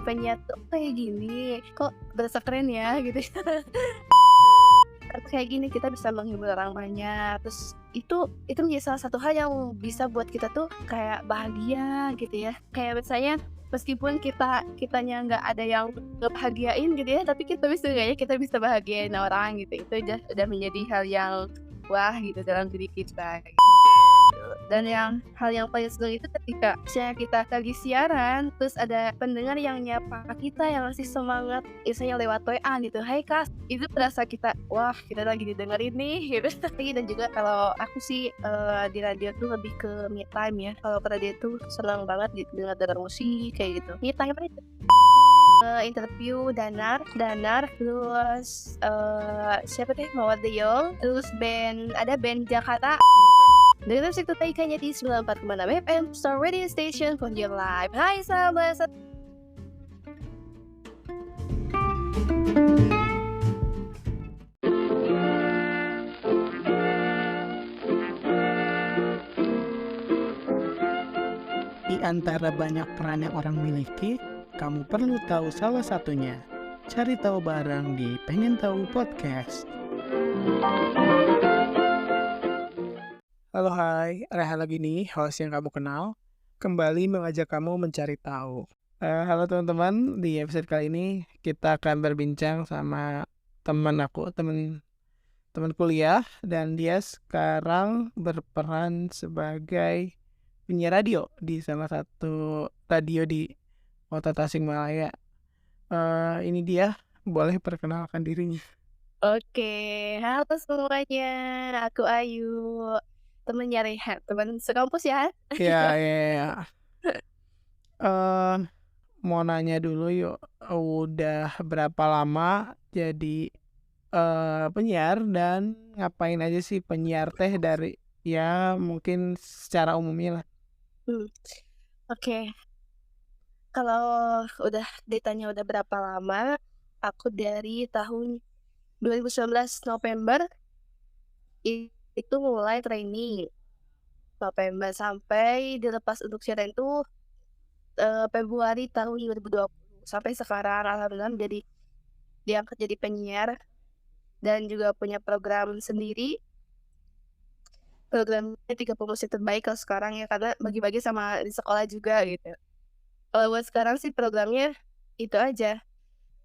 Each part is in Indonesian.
penyiar tuh kayak gini, kok berasa keren ya gitu. Kayak gini kita bisa menghibur orang banyak, terus itu menjadi salah satu hal yang bisa buat kita tuh kayak bahagia gitu ya. Kayak misalnya meskipun kitanya nggak ada yang ngebahagiain gitu ya, tapi kita bisa setidaknya kita bisa bahagiain orang gitu. Itu udah menjadi hal yang wah gitu dalam diri kita. Dan hal yang paling seneng itu ketika misalnya kita lagi siaran, terus ada pendengar yang nyapa kita, yang ngasih semangat, misalnya lewat WA gitu, "Hai Kak," itu berasa kita, wah kita lagi didengerin nih gitu. Dan juga kalau aku sih di radio tuh lebih ke me time ya. Kalau ke radio tuh seneng banget denger musik kayak gitu. Me time aja. Interview Danar, terus siapa teh Mawar De Jong, terus ada band Jakarta. Dengan musik terbaiknya di 94,6 FM Star Radio Station for your life. Hai sahabat. Di antara banyak peran yang orang miliki, kamu perlu tahu salah satunya. Cari tahu bareng di Pengen Tahu Podcast. Halo hai, Rehan lagi nih, host yang kamu kenal. Kembali mengajak kamu mencari tahu. Halo teman-teman, di episode kali ini kita akan berbincang sama teman kuliah, dan dia sekarang berperan sebagai penyiar radio di salah satu radio di kota Tasikmalaya. Ini dia, boleh perkenalkan dirinya. Oke, halo semuanya. Aku Ayu, temennya Rehan, teman sekampus ya. Ya. Mau nanya dulu yuk, udah berapa lama jadi penyiar, dan ngapain aja sih penyiar teh dari ya mungkin secara umumnya lah. Oke. Kalau ditanya udah berapa lama, aku dari tahun 2019 November itu mulai training. November sampai dilepas untuk siaran itu Februari tahun 2020. Sampai sekarang alhamdulillah diangkat jadi penyiar dan juga punya program sendiri. Programnya 30 musik terbaik kalau sekarang ya, karena bagi-bagi sama di sekolah juga gitu. Kalau buat sekarang sih programnya itu aja,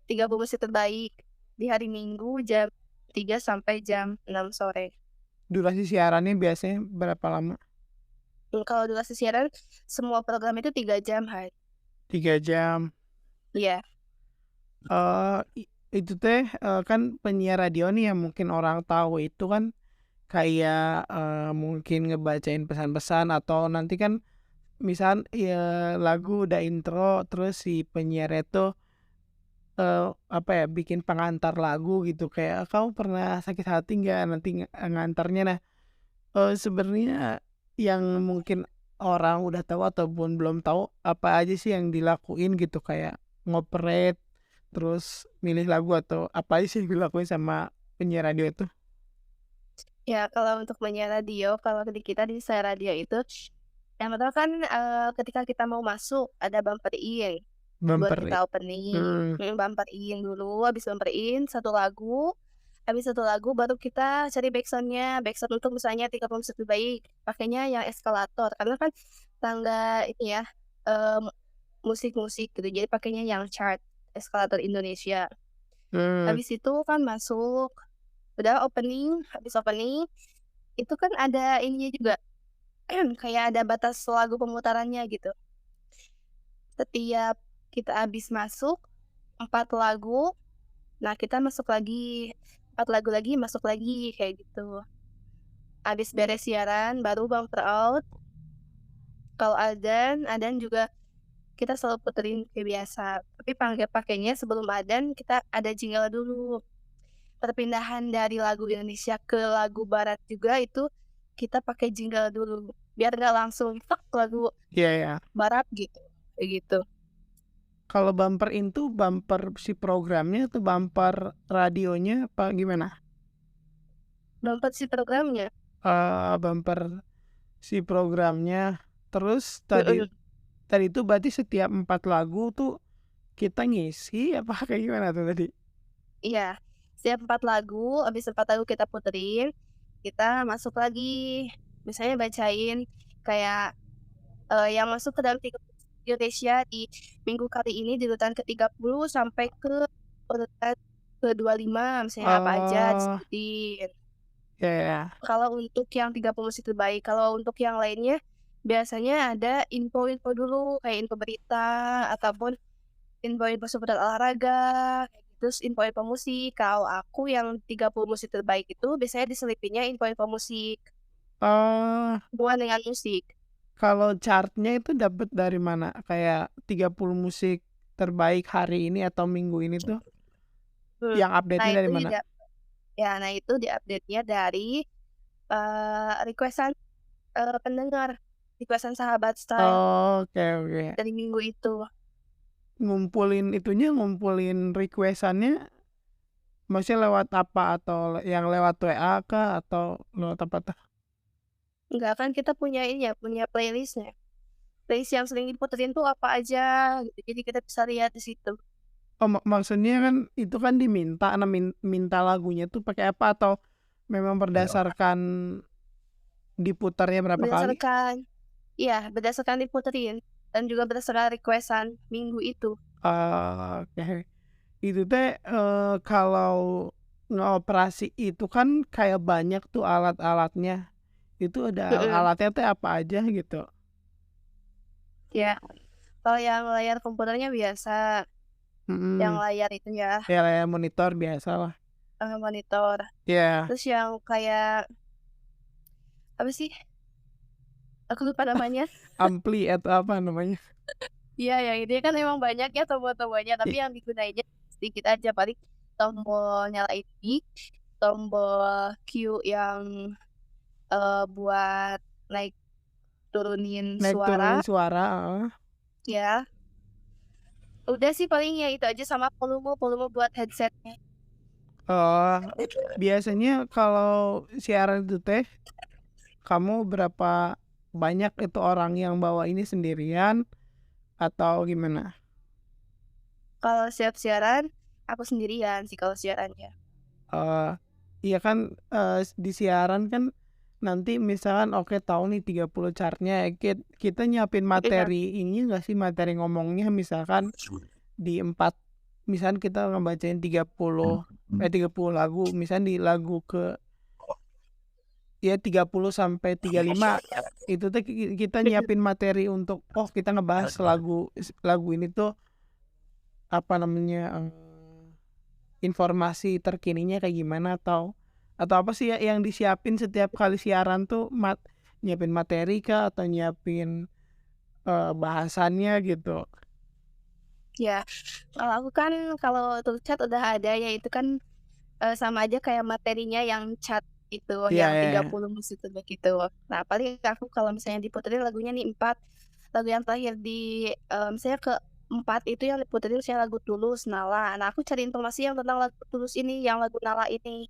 30 musik terbaik di hari Minggu jam 3 sampai jam 6 sore. Durasi siarannya biasanya berapa lama? Kalau durasi siaran semua program itu 3 jam, Hai. 3 jam. Iya. Itu teh kan penyiar radio nih yang mungkin orang tahu itu kan kayak mungkin ngebacain pesan-pesan, atau nanti kan misal ya lagu udah intro, terus si penyiar itu bikin pengantar lagu gitu, kayak kamu pernah sakit hati nggak nanti ngantarnya. Nah, sebenarnya yang mungkin orang udah tahu ataupun belum tahu, apa aja sih yang dilakuin gitu, kayak ngoperate terus milih lagu, atau apa aja sih yang dilakuin sama penyiar radio itu? Ya, kalau untuk penyiar radio, kalau di kita di Saya Radio itu, yang pertama kan ketika kita mau masuk ada bumper in buat Bumper. kita opening. Bumper in dulu, habis bumper in satu lagu baru kita cari backsound untuk misalnya 30 musik terbaik, pakainya yang eskalator karena kan tangga ini ya musik-musik gitu, jadi pakainya yang chart eskalator Indonesia. Habis itu kan masuk, udah habis opening itu kan ada ininya juga kayak ada batas lagu pemutarannya gitu. Setiap kita habis masuk 4 lagu, nah kita masuk lagi 4 lagu lagi, masuk lagi kayak gitu. Habis beres siaran baru bumper out. Kalau adzan juga kita selalu puterin kayak biasa. Tapi pakainya sebelum adzan kita ada jingle dulu. Perpindahan dari lagu Indonesia ke lagu barat juga itu kita pakai jingle dulu biar nggak langsung lagu barat gitu, kayak gitu. Kalau bumper itu bumper si programnya atau bumper radionya apa gimana? Bumper si programnya. Bumper si programnya. Terus tadi itu berarti setiap 4 lagu tuh kita ngisi apa kayak gimana tuh tadi? Iya, setiap 4 lagu, habis 4 lagu kita puterin, kita masuk lagi. Misalnya bacain kayak, yang masuk ke dalam 30 Indonesia di minggu kali ini di urutan ke-30 sampai ke urutan ke-25, misalnya apa aja Oh, disebutin. ya ya. Kalau untuk yang 30 musik terbaik, kalau untuk yang lainnya biasanya ada info-info dulu, kayak info berita ataupun info-info seputar olahraga, kayak gitu, terus info-info musik. Kalau aku yang 30 musik terbaik itu biasanya diselipinnya info-info musik, Oh, hubungan dengan musik. kalau chart-nya itu dapat dari mana? Kayak 30 musik terbaik hari ini atau minggu ini tuh Hmm. yang Nah update-nya dari itu mana? nah itu di-update-nya dari, request-an, pendengar, request-an sahabat style Oke oke. dari minggu itu. Ngumpulin request-annya maksudnya lewat apa? Atau yang lewat WA kah? Atau lewat apa tuh? Enggak, kan kita punya ini ya, punya playlist-nya. Playlist yang sering diputerin tuh apa aja gitu, jadi kita bisa lihat di situ. Oh, maksudnya kan itu kan diminta minta lagunya tuh pakai apa atau memang berdasarkan diputarnya berapa kali? Berdasarkan Iya, berdasarkan diputerin dan juga berdasarkan request-an minggu itu. Oke. Itu teh, kalau ngoperasi itu kan kayak banyak tuh alat-alatnya. Itu ada Mhm, alatnya teh apa aja gitu? iya. Kalau yang layar komputernya biasa, yang Mhm. layar itu ya, Ya kayak monitor biasalah. monitor. Iya, Terus yang kayak, apa sih, aku lupa namanya. ampli atau apa namanya? Iya, yang ini kan emang banyak ya tombol-tombolnya, tapi I yang digunainnya sedikit aja, paling tombol nyalain mic, tombol Q yang, buat naik turunin naik suara, turunin suara, heeh. ya. Udah sih paling ya itu aja sama volume, volume buat headset-nya. Oh, biasanya kalau siaran itu teh, kamu berapa banyak itu orang yang bawa ini sendirian atau gimana? Kalau siap siaran, aku sendirian sih kalau siarannya. Eee, iya kan, di siaran kan nanti misalkan oke tahu nih 30 chart-nya, kita nyiapin Mhm, materi ini nggak sih, materi ngomongnya misalkan di 4 misalkan kita ngebacain 30 lagu, misalnya di lagu ke ya 30 sampai 35 itu tuh kita mhm. nyiapin materi untuk, oh kita ngebahas lagu ini tuh apa namanya, informasi terkininya kayak gimana atau apa sih ya yang disiapin setiap kali siaran tuh nyiapin materi kah atau nyiapin, bahasannya gitu? Ya, kalau aku kan kalau untuk chat udah ada ya itu kan, sama aja kayak materinya yang chat itu, Iya yang iya iya. 30 musik terbaik itu. Nah, paling aku kalau misalnya diputerin lagunya nih 4 lagu yang terakhir misalnya ke-4 itu yang diputerin misalnya lagu Tulus, Nala. Nah, aku cari informasi yang tentang lagu Tulus ini, yang lagu Nala ini.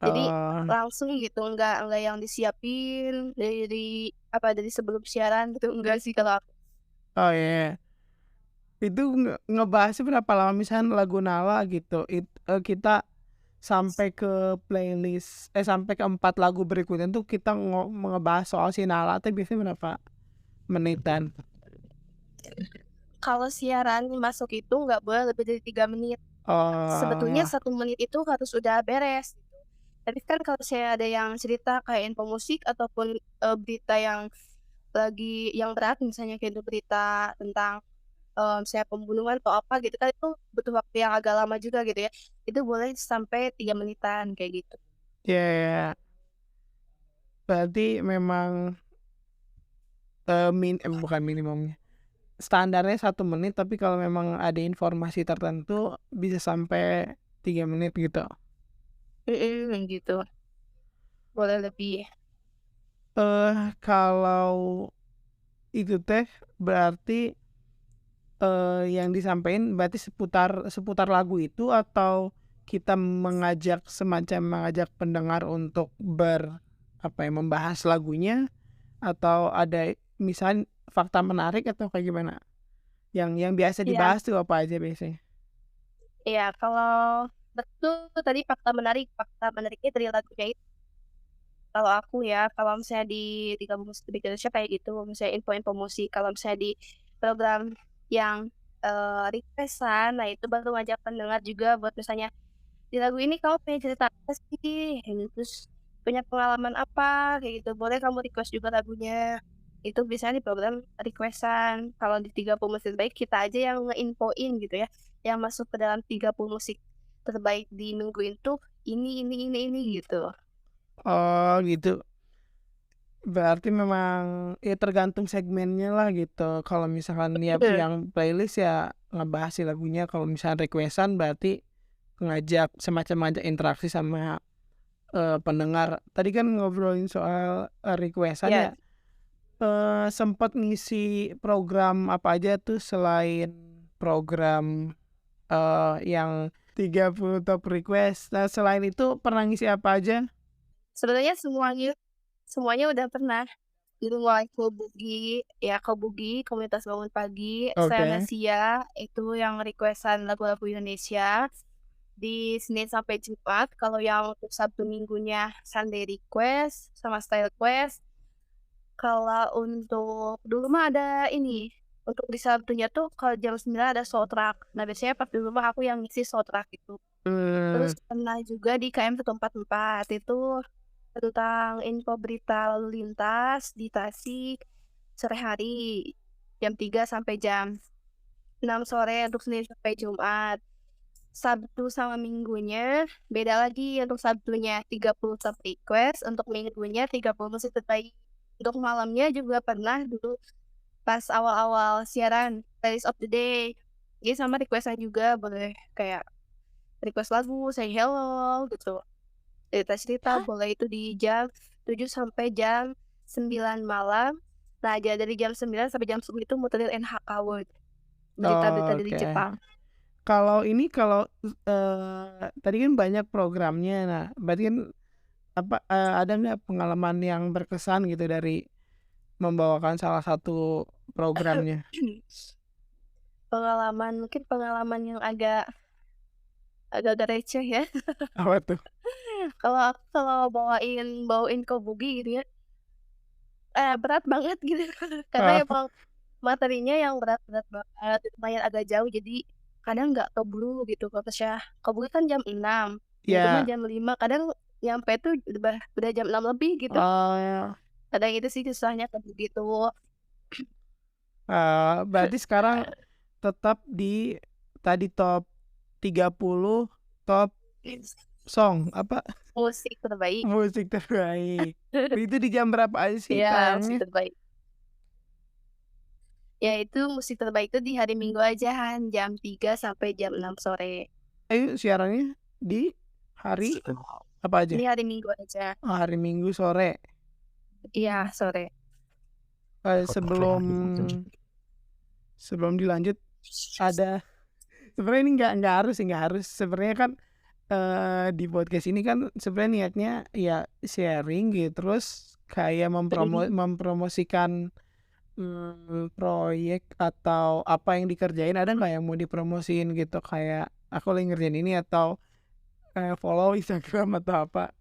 Jadi Oh langsung gitu, enggak yang disiapin dari sebelum siaran gitu, enggak sih kalau aku. oh iya iya. Itu ngebahasnya berapa lama? Misalnya lagu Nala gitu, kita sampai ke sampai ke 4 lagu berikutnya tuh kita ngebahas soal si Nala tuh biasanya berapa menitan? Kalau siaran masuk itu nggak boleh lebih dari 3 menit. Sebetulnya Oh, 1 menit itu harus udah beres gitu. Tapi kan kalau saya ada yang cerita kayak info musik ataupun, berita yang berat misalnya kayak itu berita tentang, misalnya pembunuhan atau apa gitu kan itu butuh waktu yang agak lama juga gitu ya. Itu boleh sampai 3 menitan kayak gitu. iya iya. Berarti memang, bukan minimumnya, standarnya 1 menit, tapi kalau memang ada informasi tertentu bisa sampai 3 menit gitu. Mhm, gitu. Boleh lebih. Kalau itu teh berarti, yang disampaikan berarti seputar seputar lagu itu atau kita semacam mengajak pendengar untuk apa ya, membahas lagunya atau ada misal fakta menarik atau kayak gimana? Yang biasa Iya dibahas tuh apa aja biasanya? iya, kalau betul tadi fakta menariknya dari lagunya itu, kalau aku ya, kalau misalnya di Kamus Musik Indonesia kayak gitu, misalnya info-info musik, kalau misalnya di program yang, request-an, nah itu baru ngajak pendengar juga buat misalnya, "Di lagu ini kamu punya cerita apa sih?" Kayak gitu, terus, "Punya pengalaman apa?" Kayak gitu, "Boleh kamu request juga lagunya." Itu biasanya di program request-an. Kalau di 30 musik terbaik kita aja yang ngeinfoin gitu ya, yang masuk ke dalam 30 musik terbaik di minggu itu, ini, gitu. Oh gitu. Berarti memang ya tergantung segmennya lah gitu. Kalau misalkan ya Betul. yang playlist ya ngebahas si lagunya, kalau misalnya request-an berarti ngajak semacam ngajak interaksi sama, pendengar. Tadi kan ngobrolin soal, request-an Ya, ya, sempet ngisi program apa aja tuh selain program, yang 30 top request. Nah selain itu pernah ngisi apa aja? sebenarnya semuanya udah pernah. Itu mulai Kobugi, ya Kobugi, Komunitas Bangun Pagi, Oke. Sia itu yang request-an lagu-lagu Indonesia, di Senin sampai Jumat. Kalau yang untuk Sabtu Minggunya Sunday Request sama Style Quest. Kalau untuk dulu mah ada ini, untuk di Sabtunya tuh kalau jam 9 ada Soundtrack. Nah, biasanya pas di rumah aku yang ngisi Soundtrack itu. Terus Mmm, pernah juga di KM 144 itu tentang info berita lalu lintas di Tasik sore hari, jam 3 sampai jam 6 sore untuk Senin sampai Jumat. Sabtu sama Minggunya beda lagi, untuk Sabtunya 30 top request, untuk Minggunya 30 musik terbaik. Untuk malamnya juga pernah dulu pas awal-awal siaran playlist of the day. Jadi sama request-an juga boleh kayak request lagu, say hello gitu. Cerita-cerita boleh itu di jam 7 sampai jam 9 malam. Nah, dari jam 9 sampai jam 10 itu muterin NHK World, berita-berita dari oke. Jepang. Kalau ini kalau, tadi kan banyak programnya. Nah, berarti kan apa, ada nggak pengalaman yang berkesan gitu dari membawakan salah satu programnya? Mungkin pengalaman yang agak-agak receh ya. Apa tuh? Kalau aku bawain bawain Kobugi gitu ya, berat banget gitu karena Ah, emang materinya yang berat-berat banget, lumayan agak jauh jadi kadang nggak keburu gitu kalau Tasya Kobugi kan jam 6, di rumah ya, jam 5, kadang nyampe tuh udah jam 6 lebih gitu. oh, Kadang itu sih susahnya Kobugi tuh. berarti sekarang tetap di tadi top 30 top song, apa, Musik terbaik. musik terbaik. Itu di jam berapa aja sih Iya, musik tayangnya? terbaik. Ya itu musik terbaik itu di hari Minggu aja Han, jam 3 sampai jam 6 sore. Siarannya di hari apa aja? Ini hari Minggu aja. Oh, hari Minggu sore. Iya, sore. Sebelum sebelum dilanjut ada sebenarnya ini nggak harus sih, nggak harus. Sebenarnya kan, di podcast ini kan sebenarnya niatnya ya sharing gitu, terus kayak mempromosikan, proyek atau apa yang dikerjain, ada nggak yang mau dipromosiin gitu? Kayak, "Aku lagi ngerjain ini," atau, follow Instagram atau apa?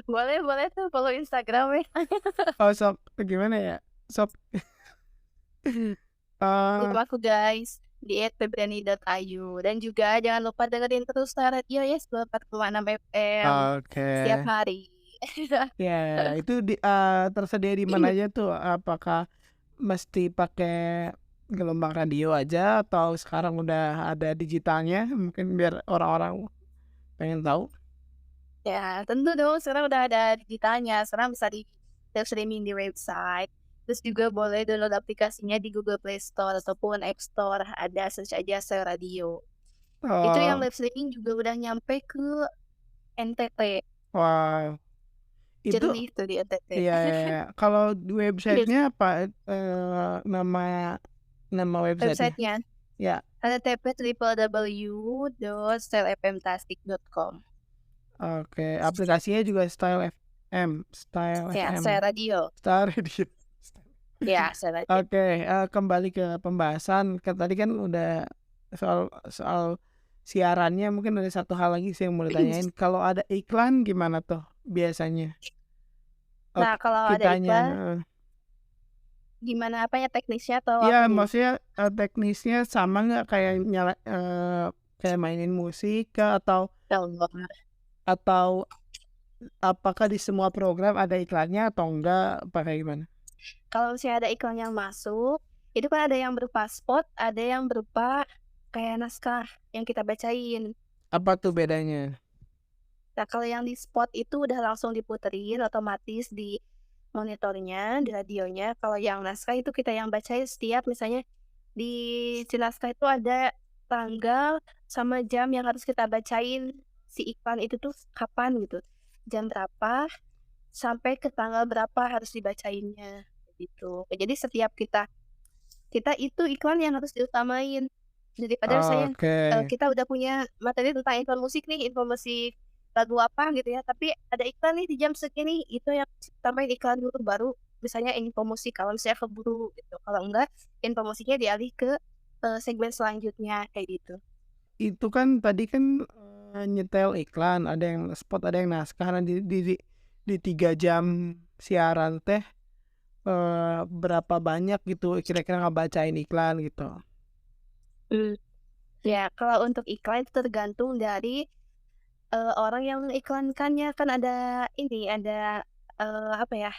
Boleh boleh tuh follow Instagram ya. Oh, sok gimana ya? Sok, Follow eee, aku guys, di @febriani.ayu dan juga jangan lupa dengerin terus Star Radio ya 94,6 FM oke. setiap hari. Ya, itu tersedia di mana aja tuh? Apakah mesti pakai gelombang radio aja atau sekarang udah ada digitalnya? Mungkin biar orang-orang pengen tahu. Ya, tentu dong sekarang udah ada digitalnya, sekarang bisa di live streaming di website, terus juga boleh download aplikasinya di Google Play Store ataupun App Store, ada search aja Star Radio. Itu yang Oh, live streaming juga udah nyampe ke NTT, wow, itu jernih tuh di NTT. ya, ya, ya. Kalau di websitenya apa, nama nama websitenya? Websitenya Ya, http://www.stylefmtasik.com. oke. Aplikasinya juga Style FM, Style Ya, FM, saya radio. Style Radio. Ya, saya aja. Oke, kembali ke pembahasan, kan tadi kan udah soal soal siarannya, mungkin ada satu hal lagi sih yang mau ditanyain, kalau ada iklan gimana tuh biasanya? Nah, Oke, kalau ada kitanya iklan, heeh. gimana apanya, teknisnya atau Iya, apanya nih? maksudnya, teknisnya sama nggak kayak kayak mainin musik kah, Kalau atau apakah di semua program ada iklannya atau enggak, apa kayak gimana? kalau misalnya ada iklan yang masuk, itu kan ada yang berupa spot, ada yang berupa kayak naskah yang kita bacain. Apa tuh bedanya? Nah, kalau yang di spot itu udah langsung diputerin otomatis di monitornya, di radionya. Kalau yang naskah itu kita yang bacain setiap misalnya di si naskah itu ada tanggal sama jam yang harus kita bacain si iklan itu tuh kapan gitu. Jam berapa sampai ke tanggal berapa harus dibacainnya, gitu. Jadi setiap kita kita itu iklan yang harus diutamain. Daripada misalnya, Oke, kita udah punya materi tentang info musik nih, info musik lagu apa gitu ya, tapi ada iklan nih di jam segini, itu yang tambahin iklan dulu, baru misalnya info musik kalau misalnya keburu gitu. Kalau enggak, info musiknya dialih ke, segmen selanjutnya, kayak gitu. itu kan tadi kan, nyetel iklan, ada yang spot, ada yang naskah. Nah, di 3 jam siaran teh, berapa banyak gitu kira-kira ngebacain iklan gitu? Mmm, ya kalau untuk iklan itu tergantung dari, orang yang mengiklankannya. Kan ada ini, ada, apa ya,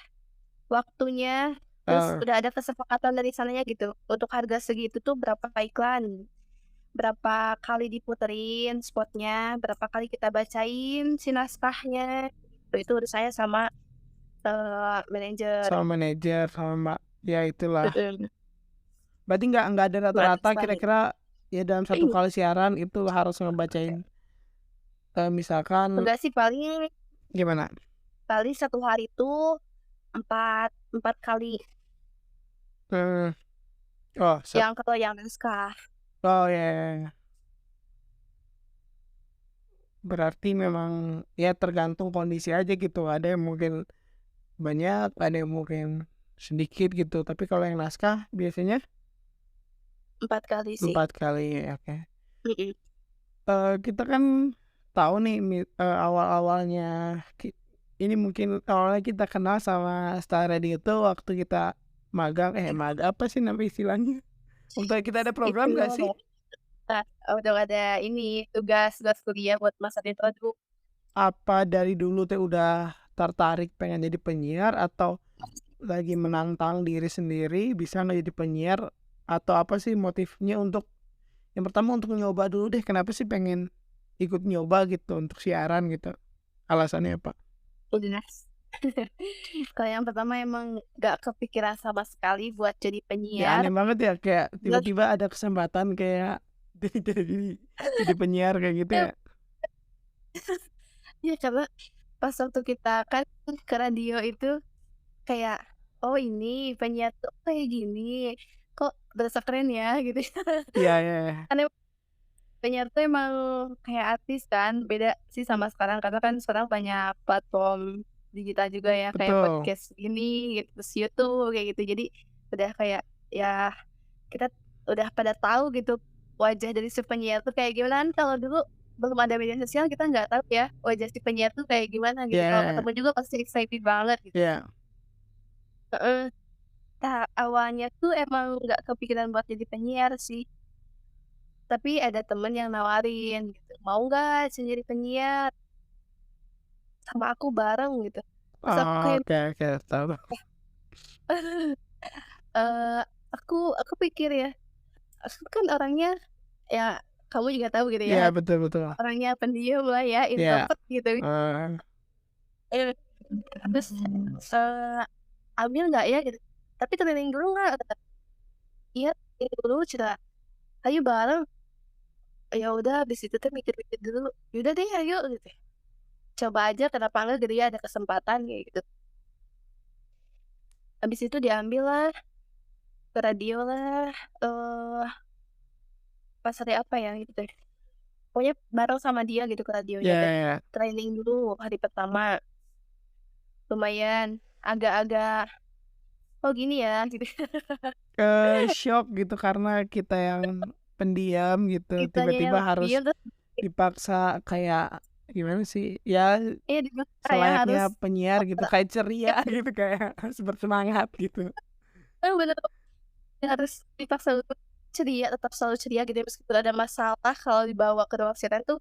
waktunya, terus Eee, udah ada kesepakatan dari sananya gitu, untuk harga segitu tuh berapa iklan, berapa kali diputerin spotnya, berapa kali kita bacain si naskahnya, itu urusannya sama, manajer. sama manajer, sama ya itulah. Mhm, Berarti nggak ada batas rata-rata lain. kira-kira ya dalam satu kali siaran itu harus ngebacain, misalkan Enggak sih, paling gimana? paling satu hari tuh 4 4 kali, Eee, oh yang kalau yang naskah. oh ya ya ya. Berarti memang ya tergantung kondisi aja gitu, ada yang mungkin banyak, ada yang mungkin sedikit gitu, tapi kalau yang naskah biasanya 4 kali sih. 4 kali, oke. Mhm. Kita kan tahu nih awal-awalnya ini mungkin awalnya kita kenal sama Star Radio itu waktu kita magang, magang apa sih nama istilahnya? Waktu kita ada program Itu nggak sih? udah ada ini, tugas kuliah buat masa itu. Apa dari dulu teh udah tertarik pengen jadi penyiar atau lagi menantang diri sendiri bisa nggak jadi penyiar atau apa sih motifnya untuk yang pertama untuk nyoba dulu deh kenapa sih pengen ikut nyoba gitu untuk siaran gitu, alasannya apa? Udah. Kalau yang pertama emang nggak kepikiran sama sekali buat jadi Ya penyiar, aneh banget ya kayak terus tiba-tiba ada kesempatan kayak jadi penyiar kayak gitu ya. ya karena pas waktu kita kan ke radio itu kayak, "Oh ini penyiar tuh kayak gini, kok berasa keren ya?" Gitu. Iya iya iya, Kan emang penyiar tuh emang kayak artis kan, beda sih sama sekarang karena kan sekarang banyak platform digital juga ya, kayak betul. podcast gini gitu, terus YouTube kayak gitu. Jadi udah kayak, ya kita udah pada tahu gitu wajah dari si penyiar tuh kayak gimana. Kan kalau dulu belum ada media sosial kita nggak tahu ya wajah si penyiar tuh kayak gimana gitu, kalau Iya ketemu juga pasti excited banget gitu. iya. Heeh. Nah, awalnya tuh emang nggak kepikiran buat jadi penyiar sih, tapi ada temen yang nawarin gitu, "Mau nggak jadi penyiar sama aku bareng?" Gitu. Terus aku Oh, kayak, oke oke, tahu tahu. eee, aku pikir ya, aku kan orangnya ya kamu juga tahu gitu Iya ya, betul betul. orangnya pendiam lah ya, Iya, introvert gitu. eee, Terus, "Ambil nggak ya?" Gitu. "Tapi training dulu nggak?" Kata, "Iya, training dulu," cenah. "Ayo bareng." Ya udah habis itu teh mikir-mikir dulu, "Ya udah deh ayo," gitu. "Coba aja kenapa enggak," gitu ya, "ada kesempatan," kayak gitu. Habis itu diambillah, ke radio lah, eee, pas hari apa ya gitu deh, pokoknya bareng sama dia gitu ke iya radionya teh. iya iya. Training dulu hari pertama, lumayan agak-agak "Oh gini ya," gitu. Syok gitu karena kita yang pendiam gitu, Kitanya yang tiba-tiba harus diem terus dipaksa kayak gimana sih, ya iya dipaksa kayak selayaknya harus penyiar gitu, kayak ceria gitu, kayak harus bersemangat gitu. bener harus dipaksa untuk ceria, tetap selalu ceria gitu ya, meskipun ada masalah kalau dibawa ke ruang sidang tuh,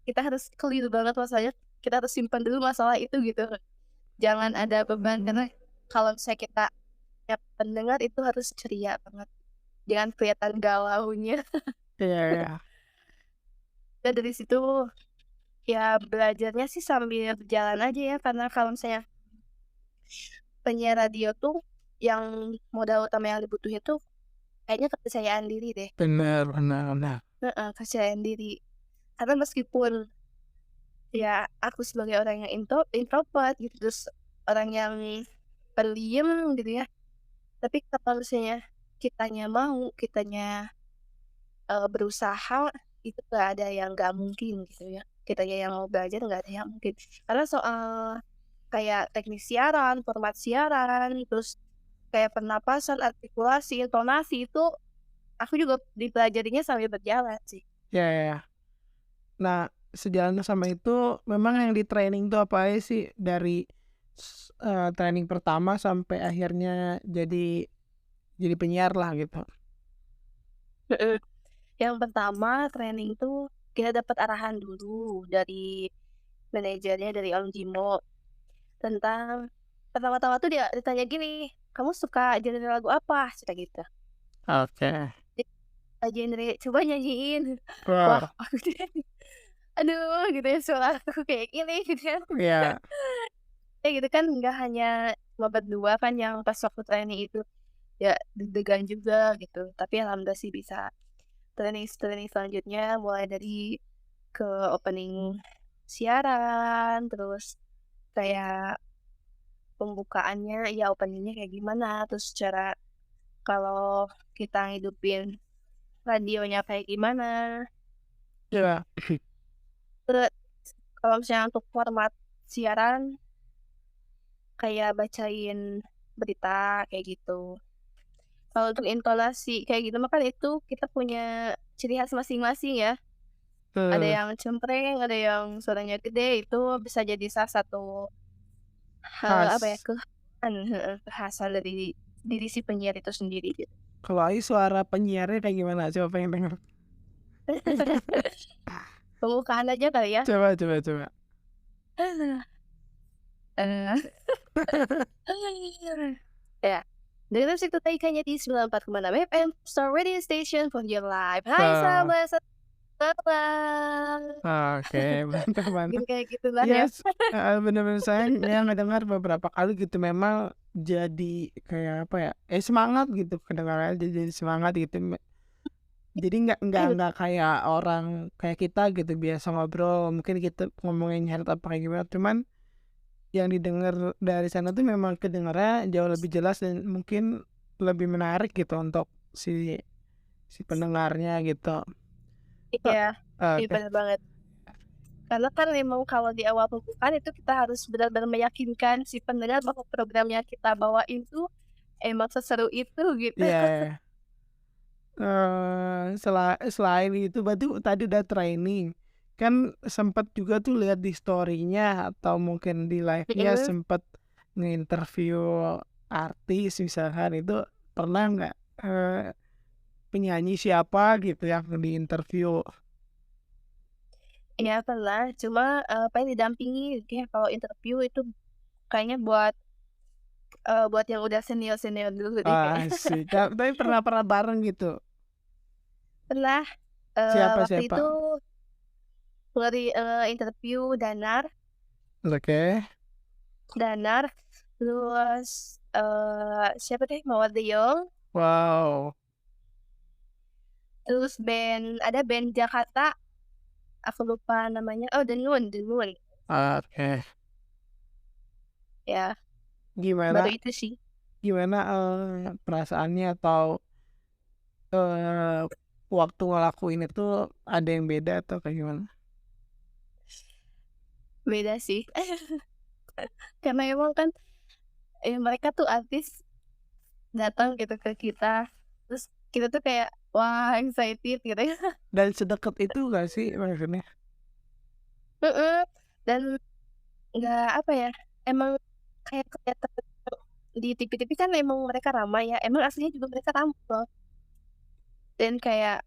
kita harus clear banget masalahnya, kita harus simpan dulu masalah itu gitu. Jangan ada beban karena kalau misalnya kita ya pendengar itu harus ceria banget, jangan kelihatan galaunya. Iya iya, Dan dari situ, ya belajarnya sih sambil berjalan aja ya, karena kalau misalnya penyiar radio tuh yang modal utama yang dibutuhin tuh kayaknya kepercayaan diri deh. bener bener bener. Heeh, kepercayaan diri. Karena meskipun ya aku sebagai orang yang introvert gitu, terus orang yang pendiam gitu ya, tapi kalau misalnya kitanya mau, kitanya, berusaha, itu nggak ada yang nggak mungkin gitu ya. Kitanya yang mau belajar nggak ada yang mungkin. Karena soal kayak teknik siaran, format siaran, terus kayak pernapasan, artikulasi, intonasi itu aku juga dipelajarinya sambil berjalan sih. Iya iya. Nah, sejalan sama itu memang yang di-training tuh apa aja sih dari training pertama sampai akhirnya jadi penyiar lah gitu? Mhm. Yang pertama training tuh kita dapat arahan dulu dari manajernya, dari Om Jimo, tentang pertama-tama tuh dia ditanya gini, "Kamu suka genre lagu apa?" Cita gitu. Oke. Dia, genre, "Coba nyanyiin." Wah, Wah, aku tuh aduh gitu ya, suara aku kayak gini gitu kan. iya, Ya gitu kan nggak hanya cuma berdua kan yang pas waktu training itu, ya deg-degan juga gitu, tapi alhamdulillah sih bisa. Training-training selanjutnya mulai dari ke opening siaran, terus kayak pembukaannya, ya opening-nya kayak gimana, terus cara kalau kita ngidupin radionya kayak gimana. iya. Terus kalau misalnya untuk format siaran, kayak bacain berita kayak gitu. Kalau untuk intonasi kayak gitu mah kan itu kita punya ciri khas masing-masing ya. Ada Betul, yang cempreng, ada yang suaranya gede, itu bisa jadi salah satu apa ya, khas. kekhasan dari diri si penyiar itu sendiri gitu. Kalau Ai suara penyiarnya kayak gimana? Coba pengen denger. Pembukaan aja kali ya. Coba coba coba. Eee, ya, dengerin Musik Terbaik hanya di 94,6 FM, Star Radio Station for your life. Hai Wah, sahabat, selamat malam. oke, mantap Mungkin mantap. kayak gitulah ya. Yes, bener-bener saya ya ngedengar beberapa kali gitu memang jadi kayak apa ya, semangat gitu kedengarannya jadi semangat gitu jadi Iya nggak kayak orang kayak kita gitu biasa ngobrol mungkin kita ngomongin hal apa kayak gimana cuman yang didengar dari sana tuh memang kedengarannya jauh lebih jelas dan mungkin lebih menarik gitu untuk si si pendengarnya gitu. iya, iya Oke. bener banget. Karena kan memang kalau di awal pembukaan itu kita harus benar-benar meyakinkan si pendengar bahwa program yang kita bawain tuh emang seseru itu gitu. Iya, iya. Selain itu berarti tadi udah training, kan sempet juga tuh lihat di story-nya atau mungkin di live-nya Mhm. sempet nge-interview artis misalkan itu pernah nggak, penyanyi siapa gitu yang diinterview? Iya pernah, cuma, paling didampingi kayak kalau interview itu kayaknya buat yang udah senior-senior dulu deh Ah, kayaknya. asik, tapi pernah pernah bareng gitu? Pernah, Siapa waktu itu siapa? interview Danar Oke, Danar, terus, siapa deh, Mawar Deyong, wow, terus ada band Jakarta, aku lupa namanya, oh The Noon, oke. ya baru Gimana itu sih. gimana, perasaannya atau Eee, waktu ngelakuin itu ada yang beda atau kayak gimana? Beda sih, karena emang kan, mereka tuh artis datang gitu ke kita, terus kita tuh kayak, wah excited gitu ya. Dan sedekat itu nggak sih maksudnya? Mhm, dan nggak apa ya, emang kayak kelihatan di TV-TV kan emang mereka ramai ya, emang aslinya juga mereka ramai loh, dan kayak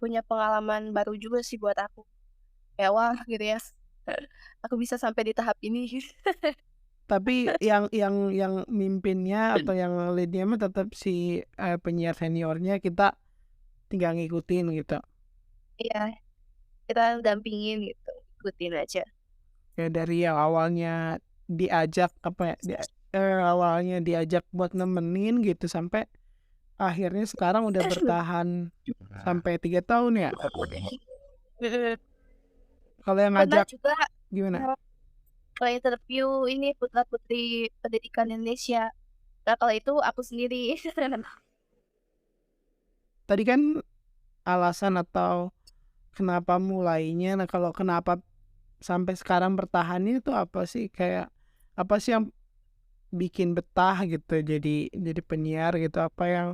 punya pengalaman baru juga sih buat aku, kayak wah gitu ya, aku bisa sampai di tahap ini. Tapi yang mimpinnya atau yang lead-nya mah tetap si, penyiar seniornya, kita tinggal ngikutin gitu. Iya, kita dampingin gitu, ikutin aja. Kayak dari yang awalnya diajak apa ya, awalnya diajak buat nemenin gitu sampai akhirnya sekarang udah bertahan sampai 3 tahun ya? Mhm, Kalau yang pernah ngajak juga gimana? interview ini putra-putri pendidikan Indonesia. Nah, kalau itu aku sendiri. Tadi kan alasan atau kenapa mulainya, nah kalau kenapa sampai sekarang bertahannya itu apa sih? Kayak apa sih yang bikin betah gitu jadi penyiar gitu? Apa yang,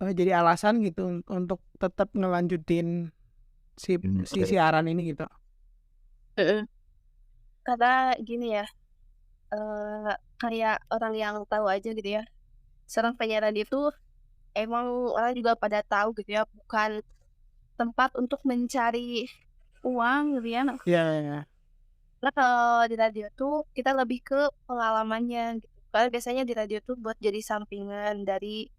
jadi alasan gitu untuk tetap ngelanjutin si siaran ini gitu? Mhm. Karena gini ya, kayak orang yang tahu aja gitu ya, seorang penyiar radio itu emang orang juga pada tahu gitu ya, bukan tempat untuk mencari uang gitu ya. Nah, Iya iya iya. karena kalau di radio tuh kita lebih ke pengalamannya gitu. Karena biasanya di radio tuh buat jadi sampingan dari,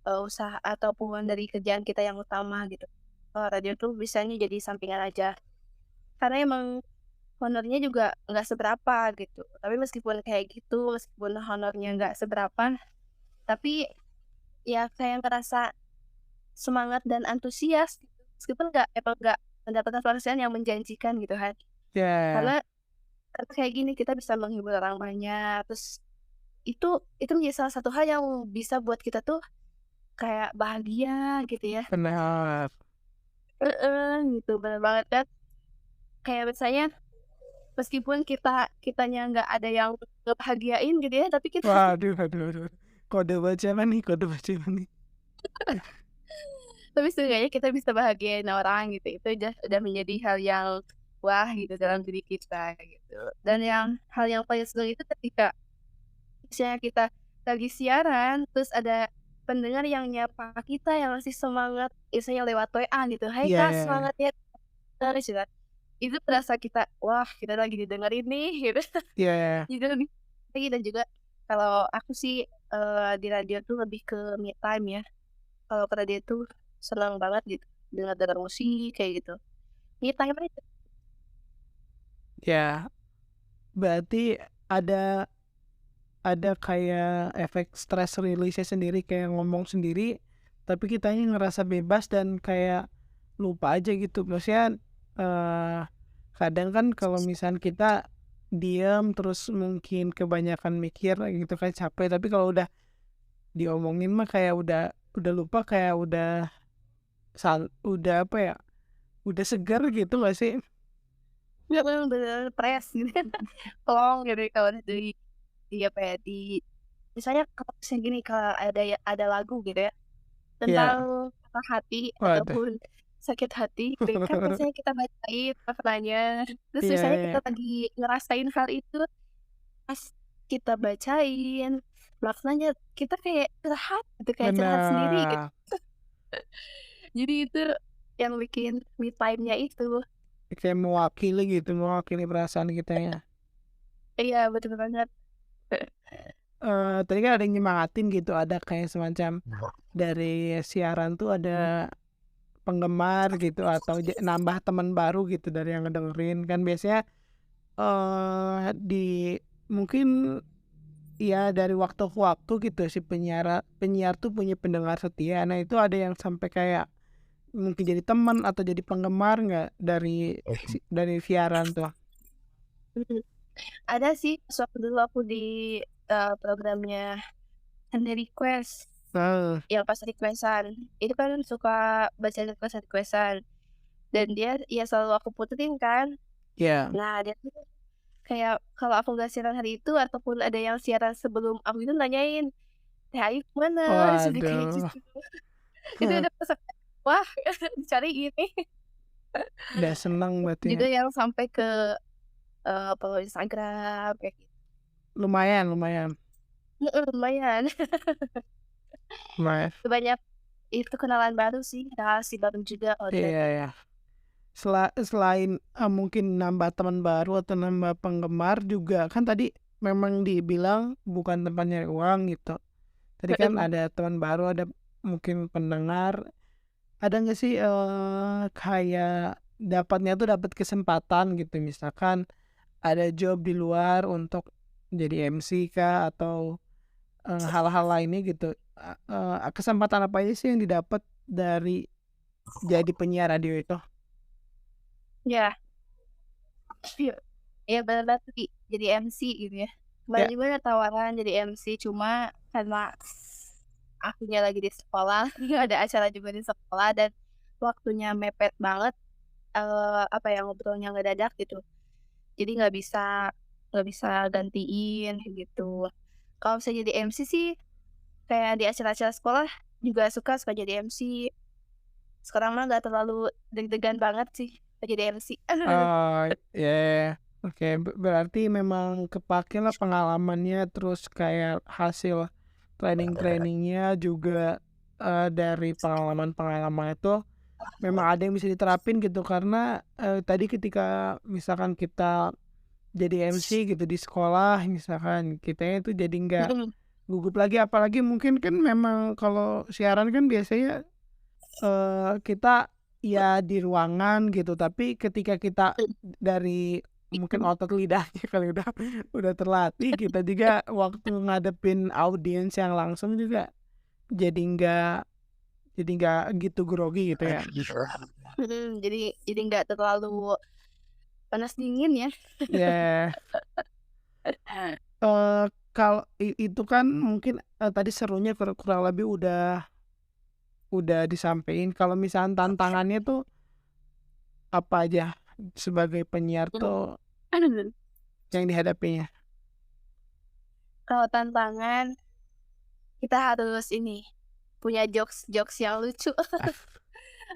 usaha ataupun dari kerjaan kita yang utama gitu. Kalau radio tuh bisanya jadi sampingan aja. Karena emang honornya juga nggak seberapa gitu. Tapi meskipun kayak gitu, meskipun honornya nggak seberapa, tapi ya kayak ngerasa semangat dan antusias gitu. Meskipun emang nggak mendapatkan penghasilan yang menjanjikan gitu kan. Iya, Karena kayak gini kita bisa menghibur orang banyak, terus itu menjadi salah satu hal yang bisa buat kita tuh kayak bahagia gitu ya. benar. Heeh, gitu, bener banget kan. Kayak misalnya meskipun kitanya nggak ada yang ngebahagiain gitu ya, tapi kita Waduh waduh waduh. Kode baca apa nih, kode baca apa nih? tapi seenggaknya kita bisa bahagiain orang gitu, itu udah menjadi hal yang wah gitu dalam diri kita gitu. Dan hal yang paling seneng itu ketika misalnya kita lagi siaran, terus ada pendengar yang nyapa kita, yang ngasih semangat, misalnya lewat WA gitu, "Hai Iya Kak, iya iya. semangat ya!" Gitu kan. Itu berasa kita, wah kita lagi didengerin nih gitu. Iya iya. Jadi lebih dan juga kalau aku sih, di radio tuh lebih ke me time ya. Kalau ke radio tuh seneng banget gitu, dengar-dengar musik kayak gitu. Me time aja. Ya, berarti ada kayak efek stress release-nya sendiri, kayak ngomong sendiri, tapi kitanya ngerasa bebas dan kayak lupa aja gitu. Maksudnya, eee, kadang kan kalau misal kita diam terus mungkin kebanyakan mikir gitu kan capek, tapi kalau udah diomongin mah kayak udah lupa, kayak udah apa ya, udah segar gitu gak sih? Mhm, bener, fresh gitu kan, plong gitu kalau di apa ya, misalnya kalau misalnya gini, kalau ada lagu gitu ya, tentang Iya, patah hati waduh. ataupun sakit hati gitu kan biasanya kita bacain maknanya, terus Iya misalnya kita iya, lagi ngerasain hal itu, pas kita bacain maknanya, kita kayak curhat gitu, kayak curhat sendiri gitu. benar. Jadi itu yang bikin me time-nya itu. Kayak mewakili gitu, mewakili perasaan kita ya. Iya, betul banget. Tadi kan ada yang nyemangatin gitu, ada kayak semacam dari siaran tuh ada penggemar gitu atau nambah teman baru gitu dari yang ngedengerin. Kan biasanya, di mungkin ya dari waktu ke waktu gitu si penyiar penyiar tuh punya pendengar setia. Nah itu ada yang sampai kayak mungkin jadi teman atau jadi penggemar nggak dari siaran tuh? Mhm. Ada sih sewaktu dulu aku di, programnya Sunday Request, Heeh, yang pas request-an, itu kan suka baca request-an, dan dia ya selalu aku puterin kan. iya. Nah, dia tuh kayak kalau aku nggak siaran hari itu ataupun ada yang siaran sebelum aku itu nanyain, "Teh Ayu mana?" Disuruh kayak Waduh, gitu. Itu udah pas wah dicariin nih. udah seneng berarti ya? Juga yang sampai ke, follow Instagram kayak gitu. Lumayan lumayan Lumayan. lumayan. Banyak itu kenalan baru sih, relasi baru juga kalau di Iya Reddit. ya. Selain, mungkin nambah teman baru atau nambah penggemar juga kan tadi memang dibilang bukan tempat nyari uang gitu. Tadi kan Mhm. ada teman baru, ada mungkin pendengar, ada nggak sih, kayak dapat kesempatan gitu misalkan ada job di luar untuk jadi MC kah atau, hal-hal lainnya gitu, kesempatan apa aja sih yang didapat dari jadi penyiar radio itu? Iya, iya, iya bener banget sih, jadi MC gitu ya. Kemarin Ya, juga ada tawaran jadi MC, cuma karena akunya lagi di sekolah, ada acara juga di sekolah dan waktunya mepet banget, apa ya, ngobrolnya ngedadak gitu. Jadi nggak bisa gantiin kayak gitu. Kalau misalnya jadi MC sih, kayak di acara-acara sekolah juga suka jadi MC. Sekarang mah nggak terlalu deg-degan banget sih jadi MC. ya ya. Oke, berarti memang kepakelah pengalamannya, terus kayak hasil training-trainingnya juga, dari pengalaman-pengalaman itu memang ada yang bisa diterapin gitu karena, tadi ketika misalkan kita jadi MC gitu di sekolah misalkan, kitanya itu jadi nggak Mhm, gugup lagi, apalagi mungkin kan memang kalau siaran kan biasanya, kita ya di ruangan gitu, tapi ketika kita dari mungkin mhm. otot lidahnya kali udah terlatih, kita juga waktu ngadepin audiens yang langsung juga jadi nggak gitu grogi gitu ya. Mhm, jadi nggak terlalu panas dingin ya. Ya, kalau itu kan mungkin, tadi serunya kurang lebih udah disampaikan. Kalau misalnya tantangannya tuh apa aja sebagai penyiar tuh yang dihadapinya? Kalau tantangan, kita harus ini, punya jokes-jokes yang lucu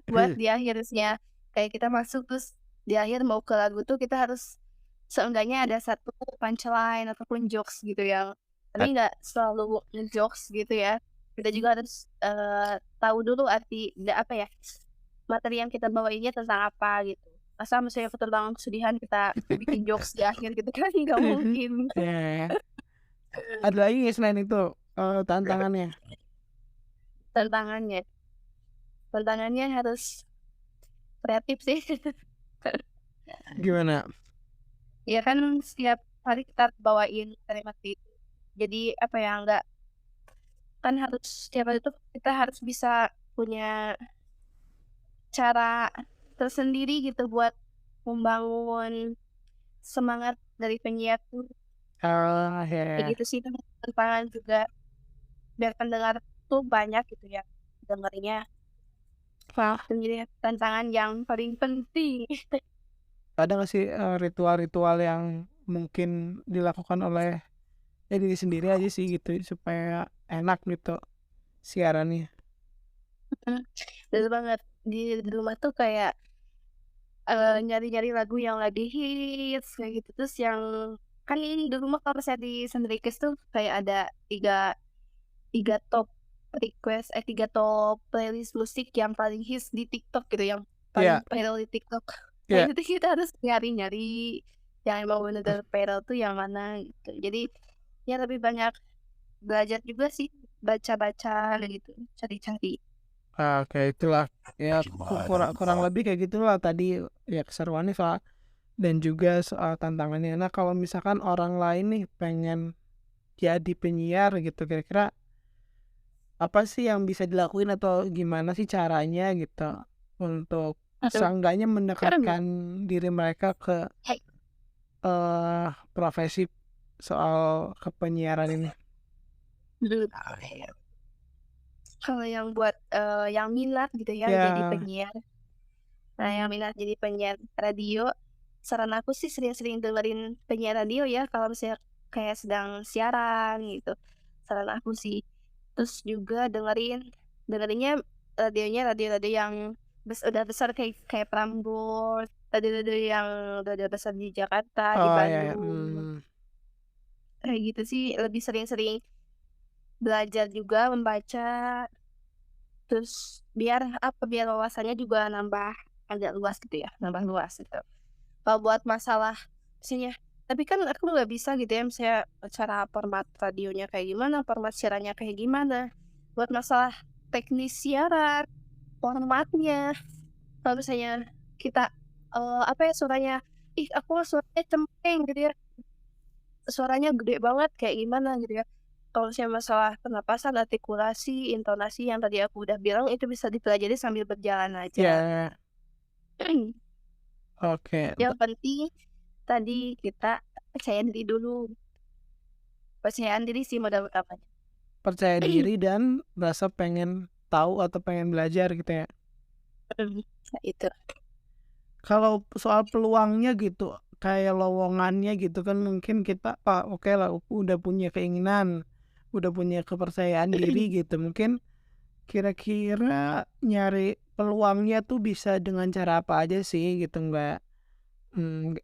buat di akhirnya. Kayak kita masuk terus di akhir mau ke lagu tuh kita harus seenggaknya ada satu punchline ataupun jokes gitu yang tapi nggak selalu ngejokes gitu ya. Kita juga harus, tahu dulu arti apa ya, materi yang kita bawainnya tentang apa gitu. Masa misalnya tentang kesedihan kita bikin jokes di akhir gitu kan nggak mungkin. Ya, ada lagi nggak selain itu, tantangannya? Tantangannya tantangannya harus kreatif sih. Gimana? Ya kan setiap hari kita bawain kalimat itu. Jadi apa ya, nggak kan harus setiap hari itu kita harus bisa punya cara tersendiri gitu buat membangun semangat dari penyiar tuh, Oh, kayak ya. gitu sih tantangan juga biar pendengar tuh banyak gitu ya dengerinnya. Wah, itu jadi tantangan yang paling penting. Ada nggak sih, ritual-ritual yang mungkin dilakukan oleh ya diri sendiri aja sih gitu supaya enak gitu siarannya? Mhm, bener banget. Di rumah tuh kayak, nyari-nyari lagu yang lagi hits kayak gitu, terus yang kan di rumah kalau misalnya di Sandrikes tuh kayak ada tiga tiga top request 3 top playlist musik yang paling hits di TikTok gitu, yang paling Iya viral di TikTok. Nah iya. itu tuh kita harus nyari-nyari yang emang bener-bener viral tuh yang mana gitu. Jadi, ya lebih banyak belajar juga sih, baca-baca gitu, cari-cari. Oke, itulah ya kurang kurang lebih kayak gitulah tadi ya keseruannya soal dan juga soal tantangannya. Nah, kalau misalkan orang lain nih pengen jadi penyiar gitu, kira-kira apa sih yang bisa dilakuin atau gimana sih caranya gitu untuk Mhm. seenggaknya mendekatkan diri mereka ke, profesi soal kepenyiaran ini? Mhm. Kalau yang buat, yang minat gitu ya jadi Ya, penyiar, nah yang minat jadi penyiar radio, saran aku sih sering-sering dengerin penyiar radio ya kalau misalnya kayak sedang siaran gitu, saran aku sih. terus juga dengerinnya radio-radio yang udah besar kayak kayak Prambors, radio-radio yang udah besar di Jakarta, di Oh, ya ya, Bandung, kayak gitu sih. Lebih sering-sering belajar juga membaca, terus biar wawasannya juga nambah agak luas gitu ya, nambah luas gitu. Kalau buat masalah misalnya tapi kan aku nggak bisa gitu ya, misalnya cara format radionya kayak gimana, format siarannya kayak gimana. Buat masalah teknis siaran, formatnya, kalau misalnya kita, apa ya, suaranya, "Ih, aku suaranya cempreng," gitu ya, "suaranya gede banget," kayak gimana gitu ya. Kalau misalnya masalah pernapasan, artikulasi, intonasi yang tadi aku udah bilang itu bisa dipelajari sambil berjalan aja. ya, oke. Yang penting tadi kita percaya diri dulu, kepercayaan diri sih modal utamanya. Percaya diri dan rasa pengen tahu atau pengen belajar gitu ya. Nah itu. Kalau soal peluangnya gitu, kayak lowongannya gitu kan mungkin kita, oke lah udah punya keinginan, udah punya kepercayaan diri gitu. Mungkin kira-kira nyari peluangnya tuh bisa dengan cara apa aja sih gitu, mmm,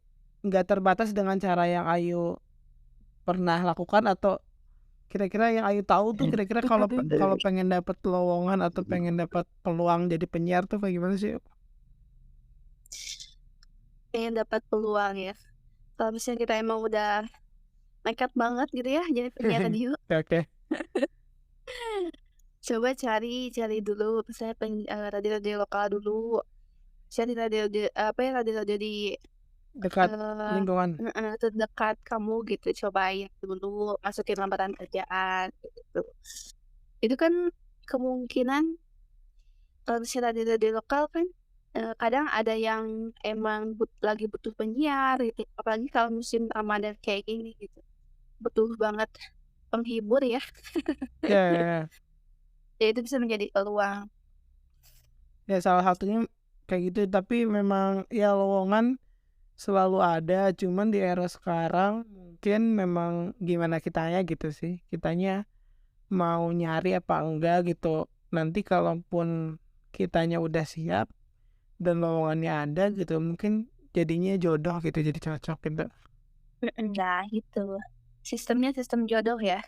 nggak terbatas dengan cara yang Ayu pernah lakukan atau kira-kira yang Ayu tahu tuh kira-kira kalau pengen dapet lowongan atau pengen dapat peluang jadi penyiar tuh kayak gimana sih? Pengen dapat peluang ya, kalau misalnya kita emang udah nekat banget gitu ya jadi penyiar radio, Oke. coba cari cari dulu misalnya radio-radio lokal dulu, cari radio-radio apa ya, radio-radio di, Dekat eee lingkungan. heeh, terdekat kamu gitu, cobain dulu, masukin lamaran kerjaan gitu. Itu kan kemungkinan kalau misalnya radio-radio lokal kan, kadang ada yang emang lagi butuh penyiar gitu, apalagi kalau musim Ramadan kayak gini gitu, butuh banget penghibur ya, Ya ya ya. ya itu bisa menjadi peluang. Ya salah satunya kayak gitu, tapi memang ya lowongan selalu ada, cuman di era sekarang mungkin memang gimana kitanya gitu sih, kitanya mau nyari apa enggak gitu. Nanti kalaupun kitanya udah siap dan lowongannya ada gitu, mungkin jadinya jodoh gitu, jadi cocok gitu. Nah itu, sistemnya sistem jodoh ya.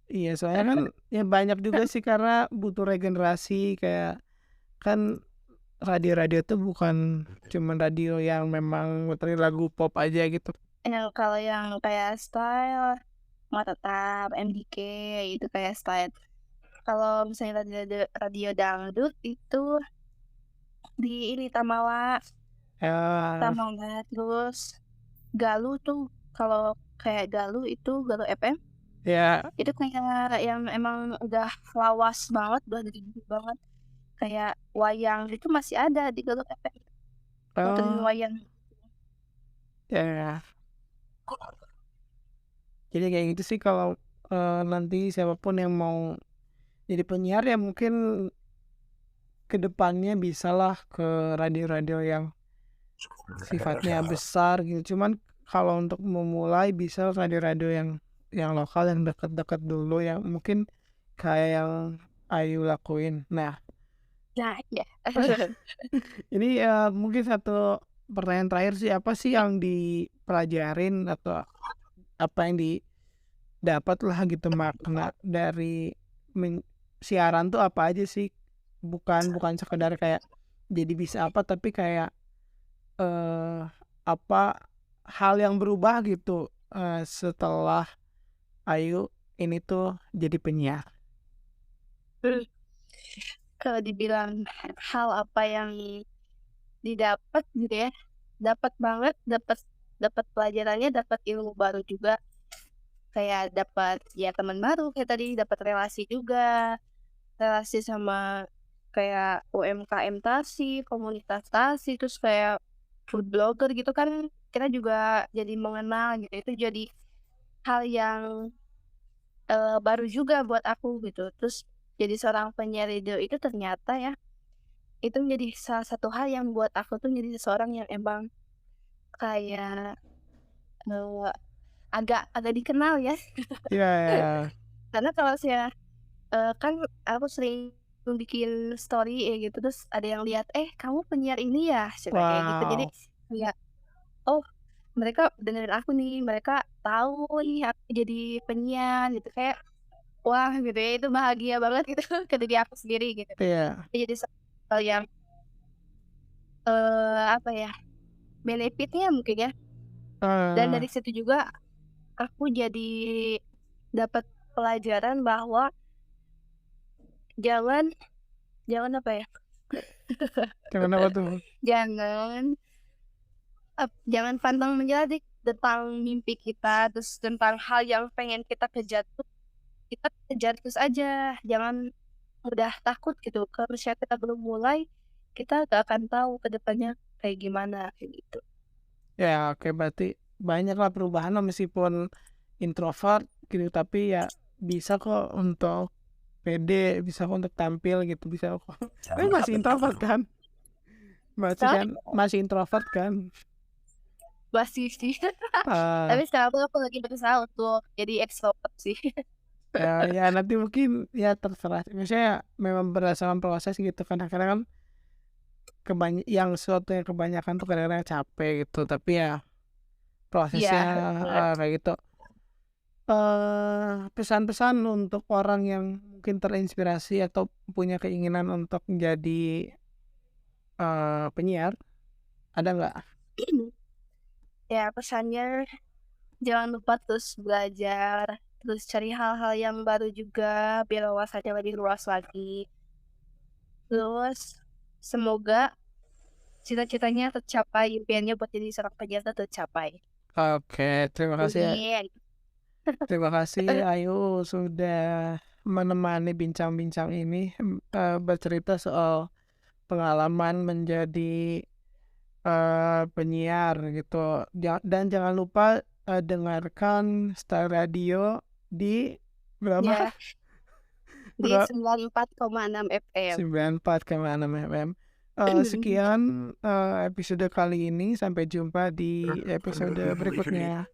Iya, soalnya kan ya banyak juga sih karena butuh regenerasi kayak kan radio-radio tuh bukan cuman radio yang memang muterin lagu pop aja gitu. Kalau yang kayak Style, Mah Tetap, MDK, itu kayak Style. Kalau misalnya radio radio dangdut itu di ini Tamala, Ya, terus Galuh tuh, kalau kayak Galuh itu Galuh FM, ya, itu kayak yang emang udah lawas banget, udah dari dulu banget, kayak wayang itu masih ada di Galuh FM, muterin oh, wayang. ya, ya. Jadi kayak gitu sih kalau nanti siapapun yang mau jadi penyiar ya mungkin kedepannya bisalah ke radio-radio yang sifatnya besar gitu. Cuman kalau untuk memulai bisa radio-radio yang lokal yang dekat-dekat dulu yang mungkin kayak yang Ayu lakuin. Nah, Nah iya. ini mungkin satu pertanyaan terakhir sih, apa sih yang dipelajarin atau apa yang didapat lah gitu makna dari siaran tuh apa aja sih? Bukan bukan sekedar kayak jadi bisa apa tapi kayak eh apa hal yang berubah gitu setelah Ayu ini tuh jadi penyiar. Kalau dibilang hal apa yang didapat gitu ya, dapat banget, dapat dapat pelajarannya, dapat ilmu baru juga, kayak dapat ya teman baru kayak tadi, dapat relasi juga, relasi sama kayak UMKM Tasik, komunitas Tasik, terus kayak food blogger gitu kan, kita juga jadi mengenal gitu, itu jadi hal yang, baru juga buat aku gitu. Terus jadi seorang penyiar radio itu ternyata ya, itu menjadi salah satu hal yang buat aku tuh jadi seseorang yang emang kayak, agak agak dikenal ya. Iya, ya. Karena kalau saya Kan aku sering bikin story ya gitu, terus ada yang lihat, "Eh, kamu penyiar ini ya?" Cena kayak gitu. Jadi Wow, kayak, oh mereka dengerin aku nih, mereka tahu nih aku jadi penyiar gitu, kayak wah gitu ya, itu bahagia banget gitu ke diri aku sendiri gitu. iya, Jadi satu hal yang, apa ya, benefit-nya mungkin ya, dan eee, dari situ juga aku jadi dapat pelajaran bahwa jangan jangan apa ya, jangan apa tuh? jangan jangan pantang menyerah tentang mimpi kita, terus tentang hal yang pengen kita kejar tuh, kita kejar terus aja, jangan mudah takut gitu, kalau misalnya kita belum mulai, kita nggak akan tahu ke depannya kayak gimana, kayak gitu. Ya oke berarti banyaklah perubahan lah meskipun introvert gitu, tapi ya bisa kok untuk pede, bisa kok untuk tampil gitu, bisa kok. Tapi masih introvert kan? Masih Soalnya kan? Masih introvert kan? masih sih, Eee, tapi sekarang tuh aku lagi berusaha untuk jadi ekstrovert sih. ya nanti mungkin ya terserah, maksudnya memang berdasarkan proses gitu, kadang-kadang kan yang sesuatu yang kebanyakan tuh kadang-kadang capek gitu, tapi ya prosesnya, Iya, bener. kayak gitu. Pesan-pesan untuk orang yang mungkin terinspirasi atau punya keinginan untuk menjadi, penyiar, ada nggak? Ya pesannya jangan lupa terus belajar, terus cari hal-hal yang baru juga biar wawasannya lebih luas lagi. Terus semoga cita-citanya tercapai, impiannya buat jadi seorang penyiar tuh tercapai. Oke, Amin. terima kasih Ayu sudah menemani bincang-bincang ini, bercerita soal pengalaman menjadi, penyiar gitu. Dan jangan lupa, dengarkan Star Radio di berapa? Ya, di Bera 94,6 FM. 94,6 FM. Sekian, episode kali ini, sampai jumpa di episode berikutnya.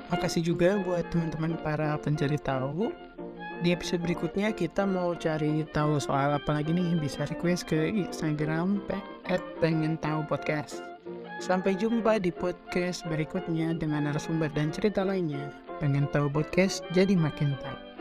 Makasih juga buat teman-teman para pencari tahu. Di episode berikutnya kita mau cari tahu soal apa lagi nih, bisa request ke Instagram @pengen_tahu_podcast. Sampai jumpa di podcast berikutnya dengan narasumber dan cerita lainnya. Pengen tahu podcast jadi makin tahu.